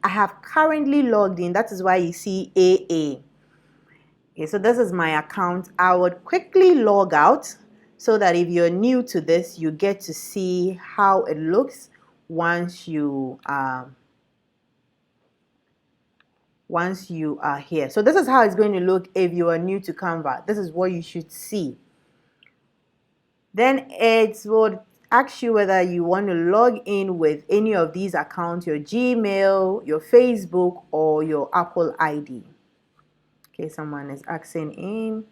I have currently logged in. That is why you see AA. Okay, so this is my account. I would quickly log out so that if you're new to this, you get to see how it looks once you are here. So this is how it's going to look if you are new to Canva. This is what you should see. Then it would ask you whether you want to log in with any of these accounts, your Gmail, your Facebook, or your Apple ID. Okay, someone is asking in.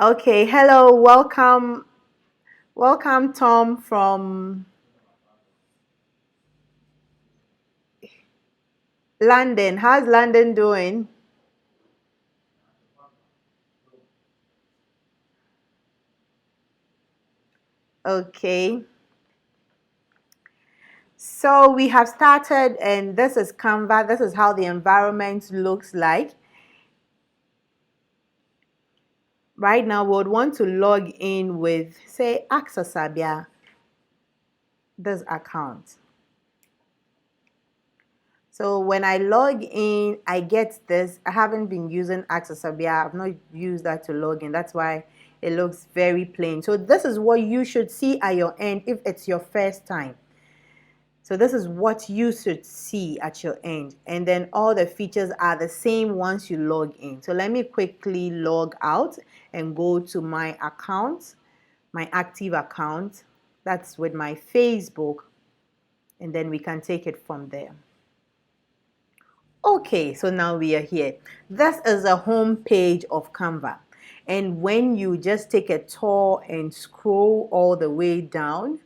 Okay, hello, welcome. Welcome, Tom from London. How's London doing? Okay. So we have started, and this is Canva. This is how the environment looks like. Right now, we would want to log in with, say, Sabia, this account. So when I log in, I get this. I haven't been using Sabia. I've not used that to log in. That's why it looks very plain. So this is what you should see at your end if it's your first time. So this is what you should see at your end. And then all the features are the same once you log in. So let me quickly log out and go to my account, my active account. That's with my Facebook. And then we can take it from there. Okay, so now we are here. This is a home page of Canva. And when you just take a tour and scroll all the way down,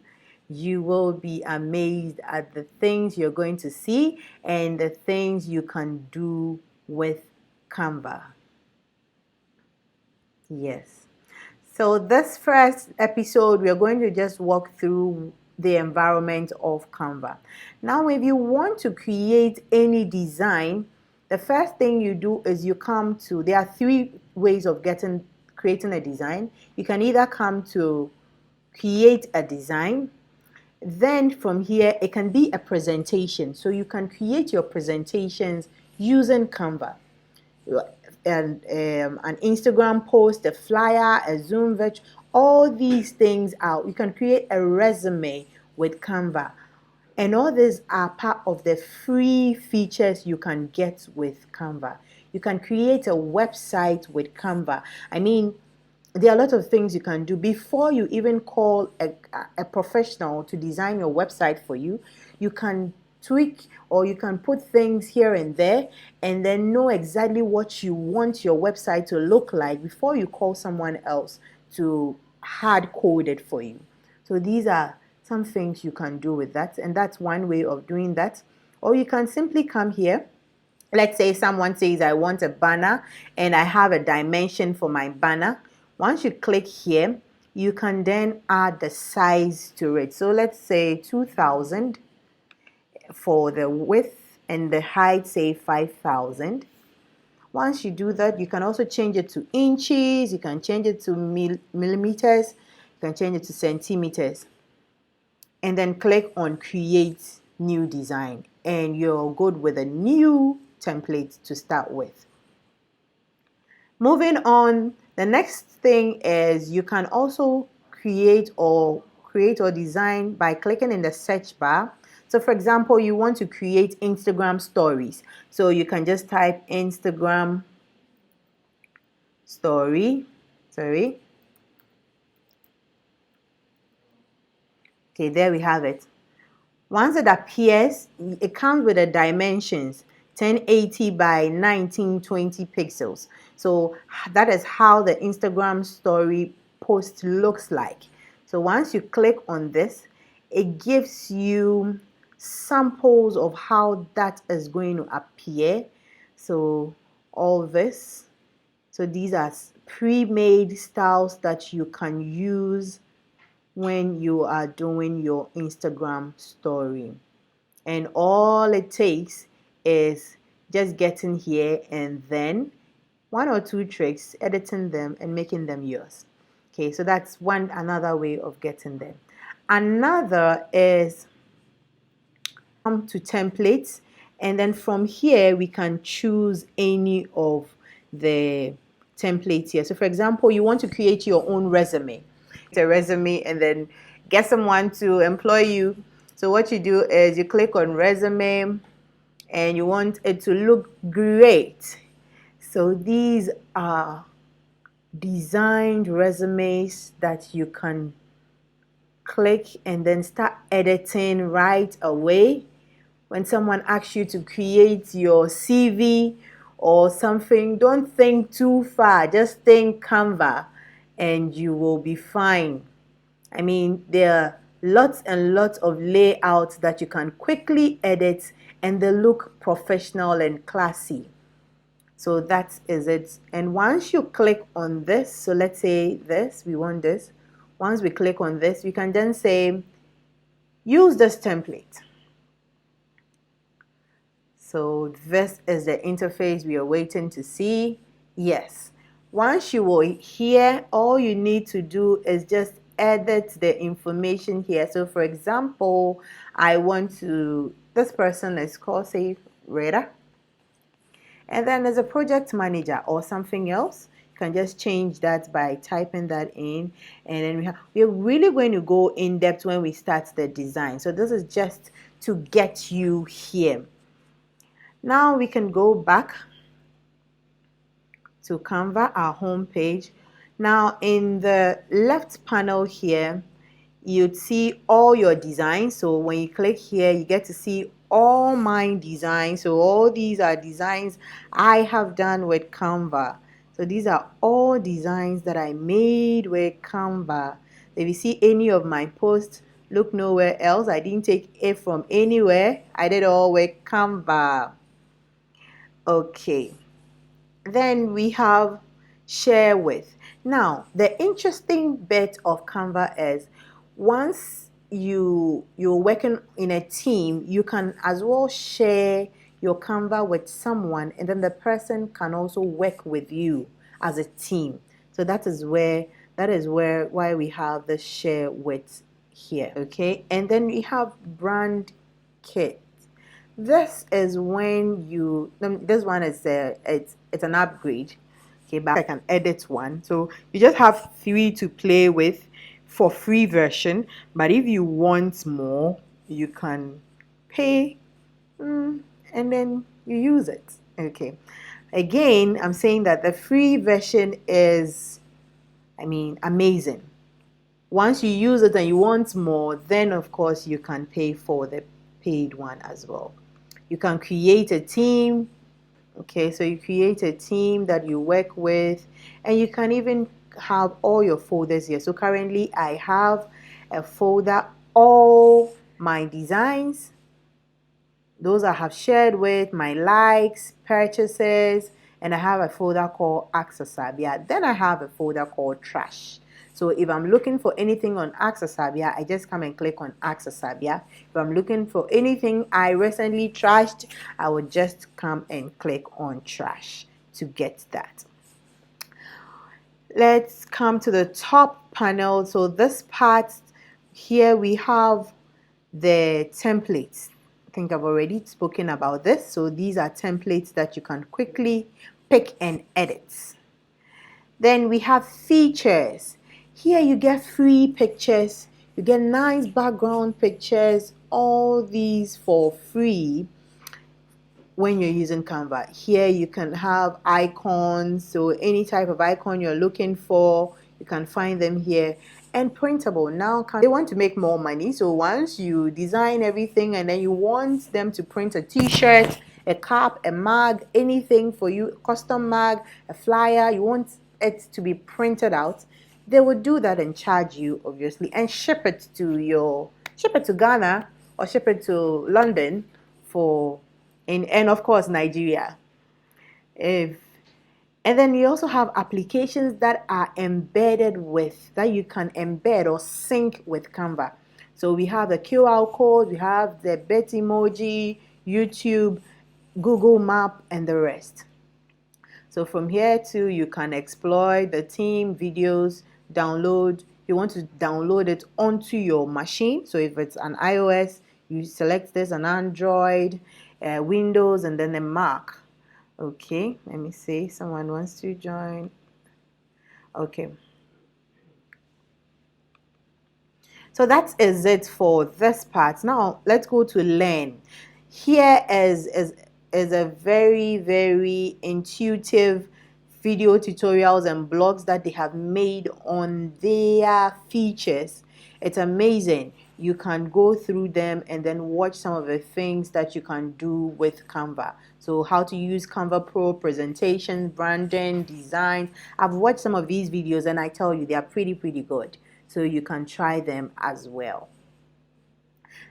you will be amazed at the things you're going to see and the things you can do with Canva. Yes. So this first episode, we're going to just walk through the environment of Canva. Now, if you want to create any design, the first thing you do is you come to, there are three ways of creating a design. You can either come to create a design. Then from here, it can be a presentation. So you can create your presentations using Canva. An Instagram post, a flyer, a Zoom virtual, all these things out. You can create a resume with Canva. And all these are part of the free features you can get with Canva. You can create a website with Canva. I mean, there are a lot of things you can do before you even call a professional to design your website for you. You can tweak or you can put things here and there and then know exactly what you want your website to look like before you call someone else to hard code it for you. So these are some things you can do with that, and that's one way of doing that. Or you can simply come here. Let's say someone says I want a banner and I have a dimension for my banner. Once you click here, you can then add the size to it. So let's say 2000 for the width and the height, say 5000. Once you do that, you can also change it to inches, you can change it to millimeters, you can change it to centimeters. And then click on create new design and you're good with a new template to start with. Moving on, the next thing is you can also create or design by clicking in the search bar. So for example, you want to create Instagram stories. So you can just type Instagram story. Okay, there we have it. Once it appears, it comes with the dimensions 1080 by 1920 pixels. So that is how the Instagram story post looks like. So once you click on this, it gives you samples of how that is going to appear. So all this. So these are pre-made styles that you can use when you are doing your Instagram story. And all it takes is just getting here and then one or two tricks, editing them and making them yours. Okay, so that's another way of getting them. Another is come to templates, and then from here we can choose any of the templates here. So for example, you want to create your own resume. It's a resume and then get someone to employ you. So what you do is you click on resume and you want it to look great. So these are designed resumes that you can click and then start editing right away. When someone asks you to create your CV or something, don't think too far. Just think Canva and you will be fine. I mean, there are lots and lots of layouts that you can quickly edit and they look professional and classy. So that is it. And once you click on this, so let's say this, we want this. Once we click on this, we can then say, use this template. So this is the interface we are waiting to see. Yes. Once you are here, all you need to do is just edit the information here. So for example, I want to, this person is called, say, Rita. And then there's a project manager or something else. You can just change that by typing that in. And then we're really going to go in depth when we start the design. So this is just to get you here. Now we can go back to Canva, our home page. Now in the left panel here, you'd see all your designs. So when you click here, you get to see all my designs. So all these are designs I have done with Canva. So these are all designs that I made with Canva. If you see any of my posts, look nowhere else. I didn't take it from anywhere. I did all with Canva. Okay. Then we have share with. Now, the interesting bit of Canva is once you're working in a team, you can as well share your Canva with someone, and then the person can also work with you as a team. So that is why we have the share with here. Okay, and then we have brand kit. This is when you, this one is it's an upgrade. Okay, but I can edit one. So you just have 3 to play with for free version. But if you want more, you can pay and then you use it. Okay. Again, I'm saying that the free version is, I mean, amazing. Once you use it and you want more, then of course you can pay for the paid one as well. You can create a team. Okay, so you create a team that you work with, and you can even have all your folders here. So currently I have a folder, all my designs, those I have shared with, my likes, purchases, and I have a folder called Accessabia. Then I have a folder called Trash. So if I'm looking for anything on Accessabia, I just come and click on Accessabia. If I'm looking for anything I recently trashed, I would just come and click on Trash to get that. Let's come to the top panel. So this part here we have the templates. I think I've already spoken about this. So these are templates that you can quickly pick and edit. Then we have features. Here you get free pictures, you get nice background pictures, all these for free when you're using Canva. Here you can have icons, so any type of icon you're looking for, you can find them here. And printable. Now they want to make more money, so once you design everything and then you want them to print a t-shirt, a cap, a mug, anything for you, custom mug, a flyer, you want it to be printed out, they would do that and charge you obviously and ship it to Ghana or ship it to London and of course Nigeria. And then you also have applications that are embedded with, that you can embed or sync with Canva. So we have the QR code, we have the bet emoji, YouTube, Google Map, and the rest. So from here too, you can exploit the team videos, download. You want to download it onto your machine. So if it's an iOS, You select this on Android, Windows, and then a Mac. Okay, let me see. Someone wants to join. Okay. So that is it for this part. Now let's go to learn. Here is a very intuitive video tutorials and blogs that they have made on their features. It's amazing. You can go through them and then watch some of the things that you can do with Canva. So how to use Canva Pro, presentations, branding, design. I've watched some of these videos and I tell you they are pretty good. So you can try them as well.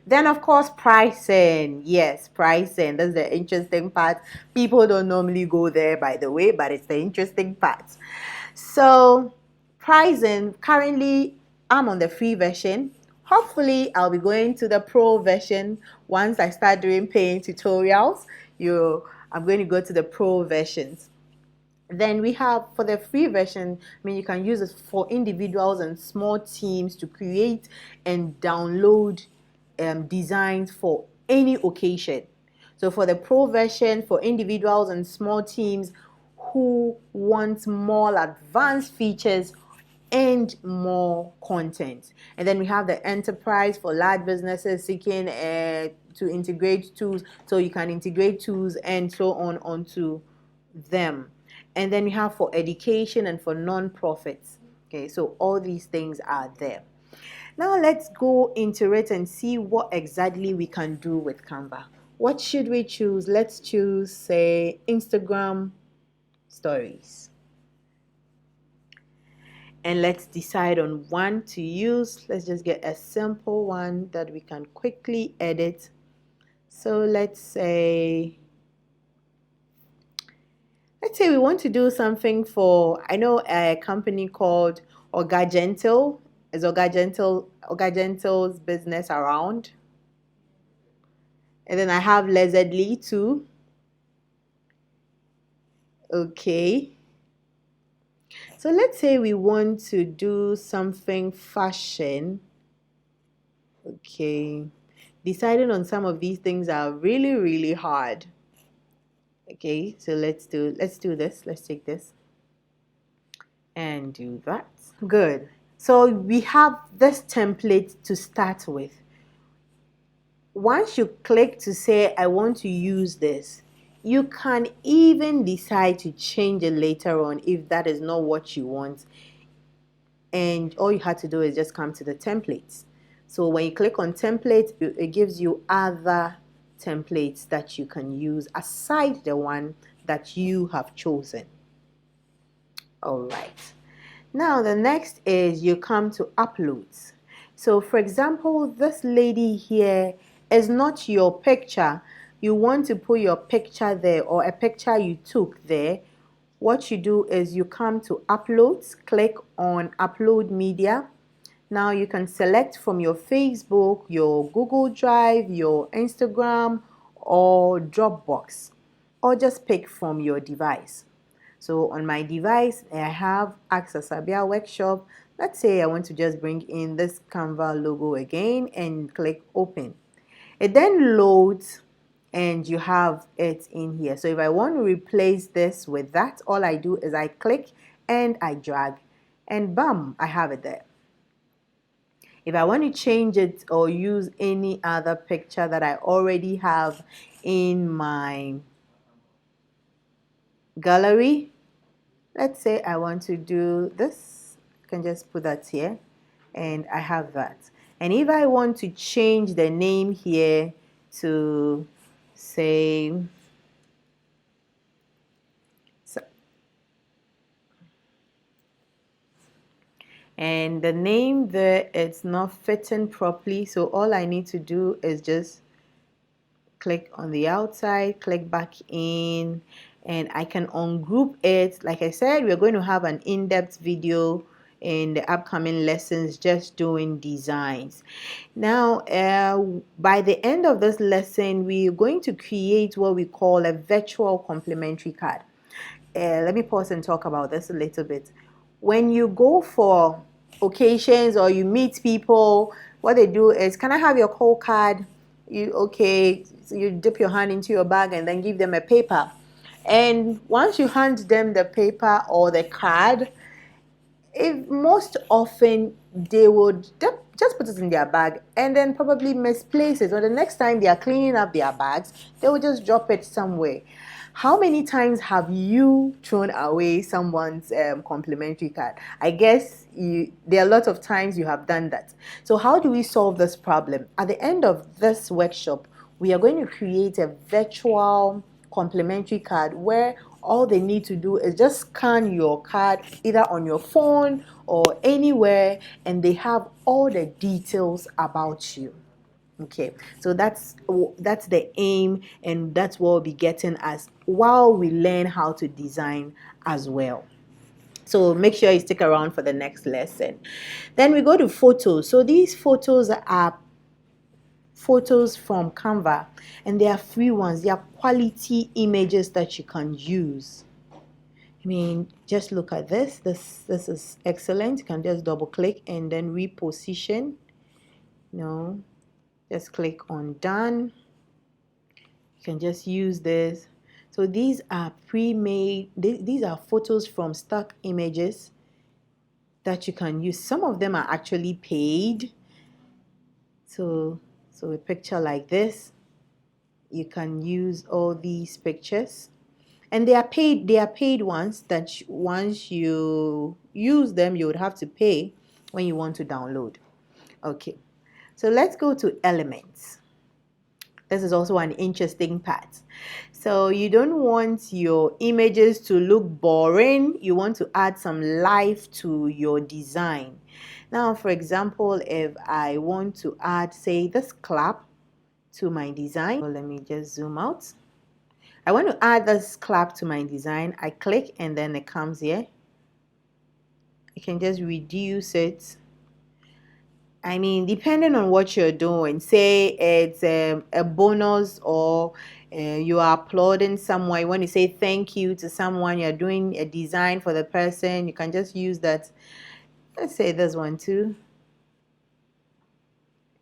Then of course pricing. Yes, pricing. That's the interesting part. People don't normally go there, by the way, but it's the interesting part. So pricing, currently I'm on the free version. Hopefully I'll be going to the pro version once I start doing paying tutorials. I'm going to go to the pro versions. Then we have for the free version, I mean, you can use it for individuals and small teams to create and download designs for any occasion. So for the pro version, for individuals and small teams who want more advanced features and more content. And then we have the enterprise for large businesses seeking to integrate tools, so you can integrate tools and so on onto them. And then we have for education and for non-profits. Okay, so all these things are there. Now let's go into it and see what exactly we can do with Canva. What should we choose? Let's choose, say, Instagram stories. And let's decide on one to use. Let's just get a simple one that we can quickly edit. So let's say we want to do something for, I know a company called Oga Gentle. Is Oga Gentle's business around? And then I have Lezardly too. Okay. So let's say we want to do something fashion. Okay. Deciding on some of these things are really hard. Okay, so let's do this. Let's take this and do that. Good. So we have this template to start with. Once you click to say I want to use this, you can even decide to change it later on if that is not what you want. And all you have to do is just come to the templates. So when you click on templates, it gives you other templates that you can use aside the one that you have chosen. All right. Now the next is you come to uploads. So for example, this lady here is not your picture. You want to put your picture there or a picture you took there. What you do is you come to uploads, click on upload media. Now you can select from your Facebook, your Google Drive, your Instagram, or Dropbox, or just pick from your device. So on my device, I have Access Abia Workshop. Let's say I want to just bring in this Canva logo again and click open. It then loads and you have it in here. So if I want to replace this with that, all I do is I click and I drag and bam, I have it there. If I want to change it or use any other picture that I already have in my gallery, let's say I want to do this, I can just put that here and I have that. And if I want to change the name here to say, and the name there, it's not fitting properly, so all I need to do is just click on the outside, click back in, and I can ungroup it. Like I said, we're going to have an in-depth video in the upcoming lessons just doing designs. Now by the end of this lesson, we're going to create what we call a virtual complementary card. Let me pause and talk about this a little bit. When you go for occasions or you meet people, what they do is, can I have your call card? So you dip your hand into your bag and then give them a paper. And once you hand them the paper or the card, if most often they would just put it in their bag and then probably misplace it, or the next time they are cleaning up their bags, they will just drop it somewhere. How many times have you thrown away someone's complimentary card? I guess there are a lot of times you have done that. So how do we solve this problem? At the end of this workshop, we are going to create a virtual complimentary card where all they need to do is just scan your card either on your phone or anywhere, and they have all the details about you. Okay, so that's the aim, and that's what we'll be getting as while we learn how to design as well. So make sure you stick around for the next lesson. Then we go to photos. So these photos are photos from Canva, and they are free ones. They are quality images that you can use. I mean, just look at this. This is excellent. You can just double click and then reposition. No, just click on done. You can just use this. So these are pre-made. These are photos from stock images that you can use. Some of them are actually paid. So a picture like this, you can use all these pictures, and they are paid ones that once you use them you would have to pay when you want to download. Okay, so let's go to elements. This is also an interesting part. So you don't want your images to look boring. You want to add some life to your design. Now, for example, if I want to add, say, this clap to my design, so let me just zoom out. I want to add this clap to my design. I click and then it comes here. You can just reduce it. I mean, depending on what you're doing, say it's a bonus, or you are applauding someone, you want to say thank you to someone, you're doing a design for the person, you can just use that. Let's say this one too.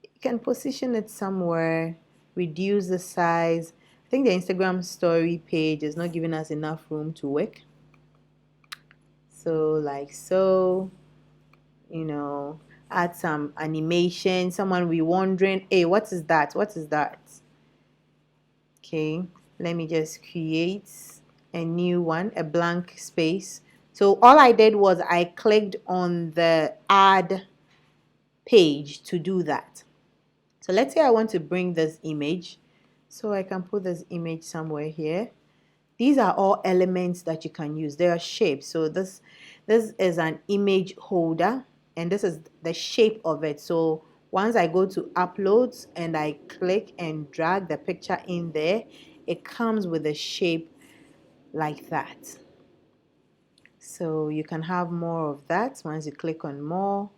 You can position it somewhere, reduce the size. I think the Instagram story page is not giving us enough room to work. So like so, you know, add some animation. Someone will be wondering, hey, what is that? What is that? Okay, let me just create a new one, a blank space. So all I did was I clicked on the add page to do that. So let's say I want to bring this image. So I can put this image somewhere here. These are all elements that you can use. They are shapes. So this is an image holder, and this is the shape of it. So once I go to uploads and I click and drag the picture in there, it comes with a shape like that. So you can have more of that. Once you click on more,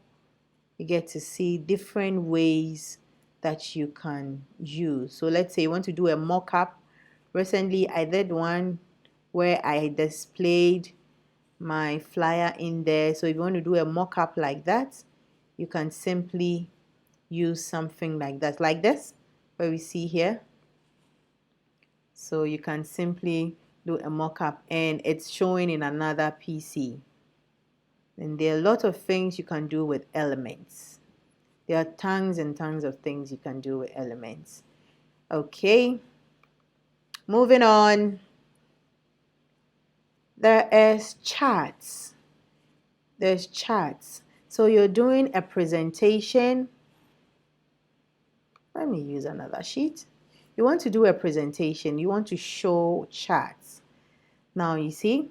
you get to see different ways that you can use. So let's say you want to do a mock-up. Recently I did one where I displayed my flyer in there. So if you want to do a mock-up like that, you can simply use something like that, like this, where we see here. So you can simply do a mock-up and it's showing in another PC. And there are a lot of things you can do with elements. There are tons and tons of things you can do with elements. Okay, moving on. There is charts. There's charts. So you're doing a presentation. Let me use another sheet. You want to do a presentation. You want to show charts. Now you see,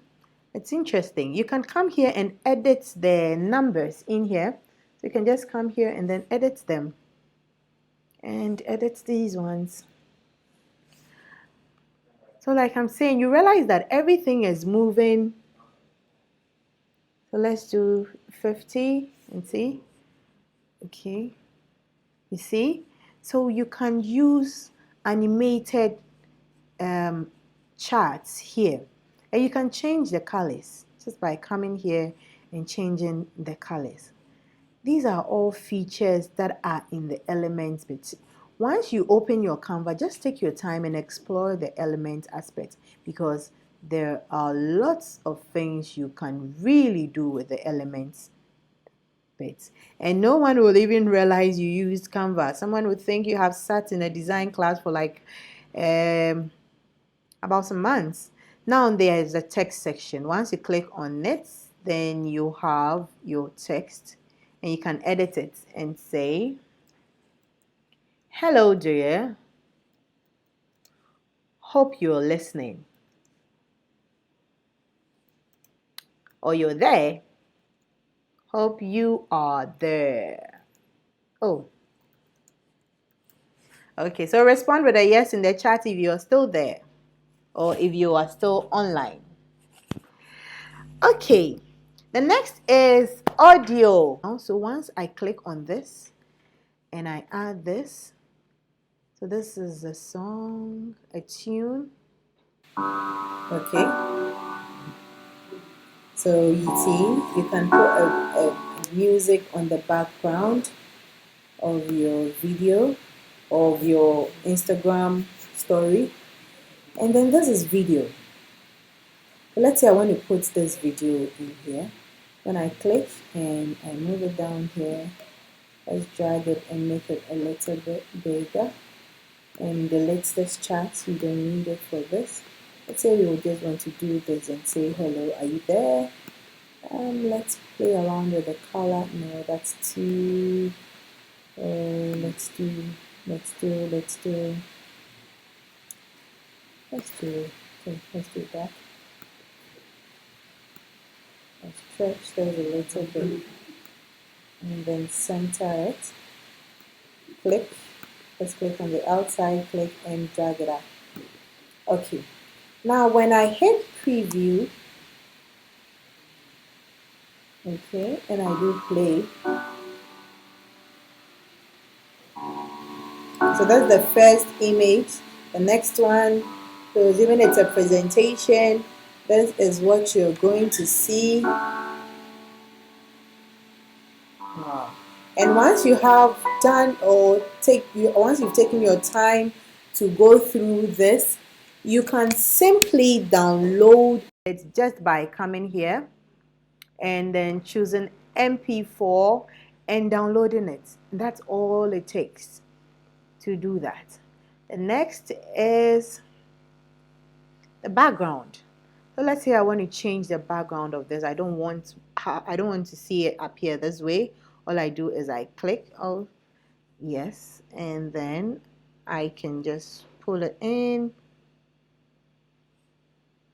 it's interesting. You can come here and edit the numbers in here. So you can just come here and then edit them. And edit these ones. So like I'm saying, you realize that everything is moving. So let's do 50 and see. Okay. You see? So you can use animated charts here. And you can change the colors just by coming here and changing the colors. These are all features that are in the elements bit. once you open your Canva, just take your time and explore the element aspect, because there are lots of things you can really do with the elements bits, and no one will even realize you used Canva. Someone would think you have sat in a design class for like about some months. Now there is a text section. Once you click on it, then you have your text, and you can edit it and say, "Hello dear, hope you're listening," or "You're there, hope you are there." Oh, okay, so respond with a yes in the chat if you're still there, or if you are still online. Okay, the next is audio. So once I click on this and I add this, so this is a song, a tune. Okay, so you see, you can put a music on the background of your video, of your Instagram story, and then this is video. Let's say I want to put this video in here. When I click and I move it down here, let's drag it and make it a little bit bigger, and delete this chat. You don't need it for this. Let's say we would just want to do this and say, "Hello, are you there?" Let's play around with the color. No, that's too. Let's do okay, let's do that. Let's stretch those a little bit and then center it. Click. Let's click on the outside, click and drag it out. Okay. Now when I hit preview, okay, and I do play. So that's the first image. The next one, so even it's a presentation, this is what you're going to see. Wow. And once you have done once you've taken your time to go through this, you can simply download it just by coming here and then choosing MP4 and downloading it. That's all it takes to do that. The next is the background. So let's say I want to change the background of this. I don't want to see it appear this way. All I do is I click, oh yes, and then I can just pull it in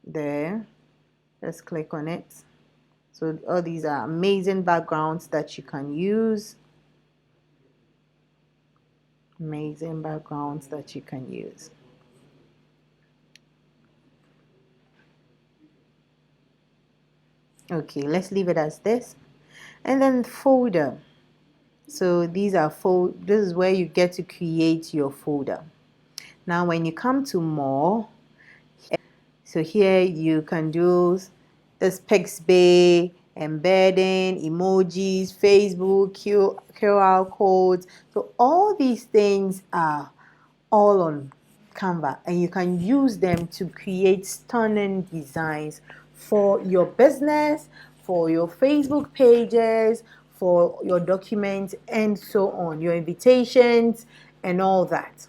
there. Just click on it. So all these are amazing backgrounds that you can use. Amazing backgrounds that you can use. Okay, let's leave it as this. And then folder. So these are this is where you get to create your folder. Now when you come to more, so here you can do this Pixabay, embedding, emojis, Facebook, QR codes. So all these things are all on Canva, and you can use them to create stunning designs for your business, for your Facebook pages, for your documents, and so on, your invitations and all that.